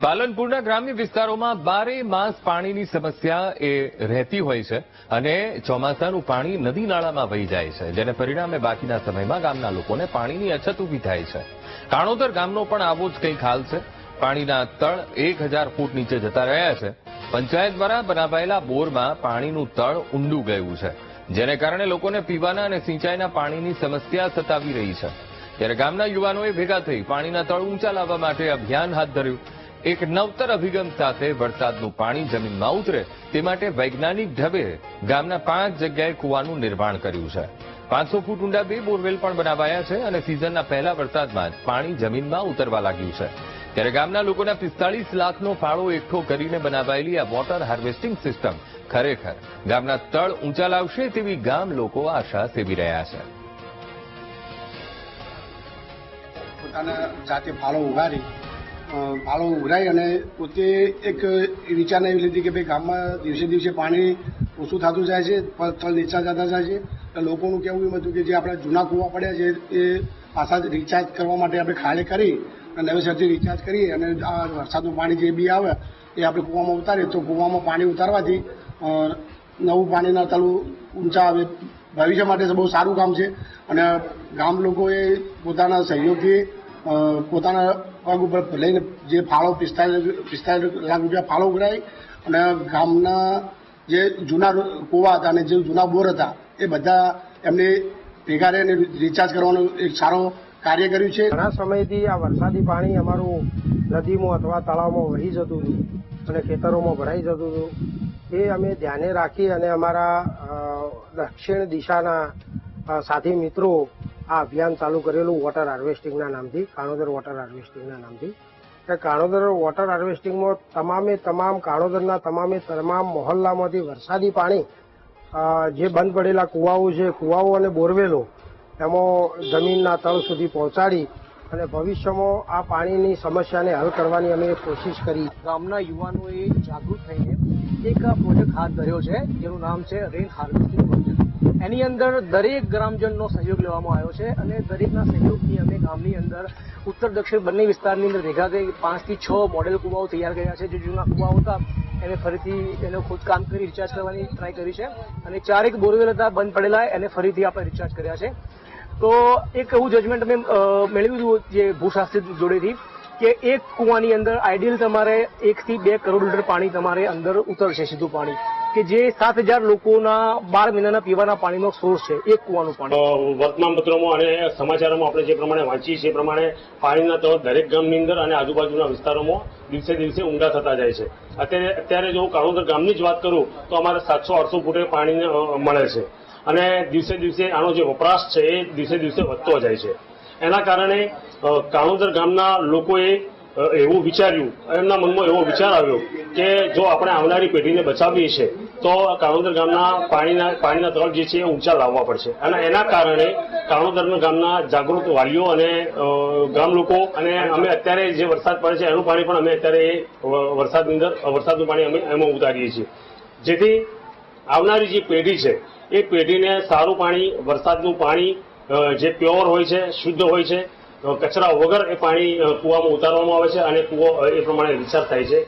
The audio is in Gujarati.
પાલનપુરના ગ્રામ્ય વિસ્તારોમાં બારે માસ પાણીની સમસ્યા એ રહેતી હોય છે અને ચોમાસાનું પાણી નદી નાળામાં વહી જાય છે, જેને પરિણામે બાકીના સમયમાં ગામના લોકોને પાણીની અછત ઊભી થાય છે. કાણોદર ગામનો પણ આવો જ કંઈક હાલ છે. પાણીના તળ 1000 ફૂટ નીચે જતા રહ્યા છે. પંચાયત દ્વારા બનાવાયેલા બોરમાં પાણીનું તળ ઊંડું ગયું છે, જેને કારણે લોકોને પીવાના અને સિંચાઈના પાણીની સમસ્યા સતાવી રહી છે. ત્યારે ગામના યુવાનોએ ભેગા થઈ પાણીના તળ ઊંચા લાવવા માટે અભિયાન હાથ ધર્યું. એક નવતર અભિગમ સાથે વરસાદનું પાણી જમીનમાં ઉતરે તે માટે વૈજ્ઞાનિક ઢબે ગામના 5 જગ્યાએ કૂવાનું નિર્માણ કર્યું છે. 500 ફૂટ ઊંડા 2 બોરવેલ પણ બનાવાયા છે અને સિઝનના પહેલા વરસાદમાં જ પાણી જમીનમાં ઉતરવા લાગ્યું છે. ત્યારે ગામના લોકોના 45 લાખનો ફાળો એકઠો કરીને બનાવાયેલી આ વોટર હાર્વેસ્ટિંગ સિસ્ટમ ખરેખર ગામના તળ ઊંચા લાવશે તેવી ગામ લોકો આશા સેવી રહ્યા છે. પોતાના જાતે ફાળો ઉઘરાઈ અને પોતે એક વિચારણા એવી લીધી કે ભાઈ ગામમાં દિવસે દિવસે પાણી ઓછું થતું જાય છે, તળ નીચા જતા જાય છે. તો લોકોનું કહેવું એમ હતું કે જે આપણા જૂના કૂવા પડ્યા છે એ પાછા રિચાર્જ કરવા માટે આપણે ખાલી કરી અને નવેસરથી રિચાર્જ કરીએ અને આ વરસાદનું પાણી જે બી આવે એ આપણે કૂવામાં ઉતારીએ તો કૂવામાં પાણી ઉતારવાથી નવું પાણીના તળું ઊંચા આવે. ભવિષ્ય માટે બહુ સારું કામ છે અને ગામ લોકોએ પોતાના સહયોગથી પોતાના પગ ઉપર લઈને જે ફાળો 45 લાખ રૂપિયા ફાળો ઉઘરાઈ અને ગામના જે જૂના કૂવા હતા અને જે જૂના બોર હતા એ બધા એમને ભેગા રહીને રિચાર્જ કરવાનું એક સારો કાર્ય કર્યું છે. ઘણા સમયથી આ વરસાદી પાણી અમારું નદીમાં અથવા તળાવમાં વહી જતું હતું અને ખેતરોમાં ભરાઈ જતું હતું. એ અમે ધ્યાને રાખી અને અમારા દક્ષિણ દિશાના સાથી મિત્રો આ અભિયાન ચાલુ કરેલું વોટર હાર્વેસ્ટિંગના નામથી, કાણોદર વોટર હાર્વેસ્ટિંગના નામથી. કાણોદર વોટર હાર્વેસ્ટિંગમાં તમામ કાણોદરના તમામ મહોલ્લામાંથી વરસાદી પાણી જે બંધ પડેલા કૂવાઓ છે, કૂવાઓ અને બોરવેલો એમાં જમીનના તળ સુધી પહોંચાડી અને ભવિષ્યમાં આ પાણીની સમસ્યાને હલ કરવાની અમે કોશિશ કરી. ગામના યુવાનોએ જાગૃત થઈને એક પ્રોજેક્ટ હાથ ધર્યો છે જેનું નામ છે રેન હાર્વેસ્ટિંગ પ્રોજેક્ટ. એની અંદર દરેક ગ્રામજનનો સહયોગ લેવામાં આવ્યો છે અને દરેકના સહયોગથી અમે ગામની અંદર ઉત્તર દક્ષિણ બંને વિસ્તારની અંદર ભેગા થઈ 5 થી 6 મોડેલ કૂવાઓ તૈયાર કર્યા છે. જે જૂના કૂવાઓ હતા એને ફરીથી એનો ખોદકામ કરી રિચાર્જ કરવાની ટ્રાય કરી છે અને 4 બોરવેલ હતા બંધ પડેલા એને ફરીથી આપણે રિચાર્જ કર્યા છે. તો એક એવું જજમેન્ટ અમે મેળવ્યું હતું જે ભૂશાસ્ત્રી જોડેથી કે એક કૂવાની અંદર આઈડિયલ તમારે 1 થી 2 કરોડ લીટર પાણી તમારે અંદર ઉતરશે, સીધું પાણી, કે જે 7000 લોકોના 12 મહિનાના પીવાના પાણીનો સોર્સ છે એક કૂવાનું પાણી. વર્તમાનપત્રોમાં અને સમાચારોમાં આપણે જે પ્રમાણે વાંચીએ છીએ એ પ્રમાણે પાણીના તળ દરેક ગામની અંદર અને આજુબાજુના વિસ્તારોમાં દિવસે દિવસે ઊંડા થતા જાય છે. અત્યારે જો કાણોદર ગામની જ વાત કરું તો અમારે 700-800 ફૂટે પાણી મળે છે અને દિવસે દિવસે આનો જે વપરાશ છે એ દિવસે દિવસે વધતો જાય છે. એના કારણે કાણોદર ગામના લોકોએ એવું વિચાર્યું, એમના મનમાં એવો વિચાર આવ્યો કે જો આપણે આવનારી પેઢીને બચાવવી છે તો કાણોદર ગામના પાણીના તળ જે છે એ ઊંચા લાવવા પડશે. અને એના કારણે કાણોદર ગામના જાગૃત વાલીઓ અને ગામ લોકો અને અમે અત્યારે જે વરસાદ પડે છે એનું પાણી પણ અમે અત્યારે વરસાદનું પાણી અમે એમાં ઉતારીએ છીએ, જેથી આવનારી જે પેઢી છે એ પેઢીને સારું પાણી, વરસાદનું પાણી જે પ્યોર હોય છે, શુદ્ધ હોય છે, કચરા વગર એ પાણી કૂવામાં ઉતારવામાં આવે છે અને કૂવો એ પ્રમાણે રિચાર્જ થાય છે.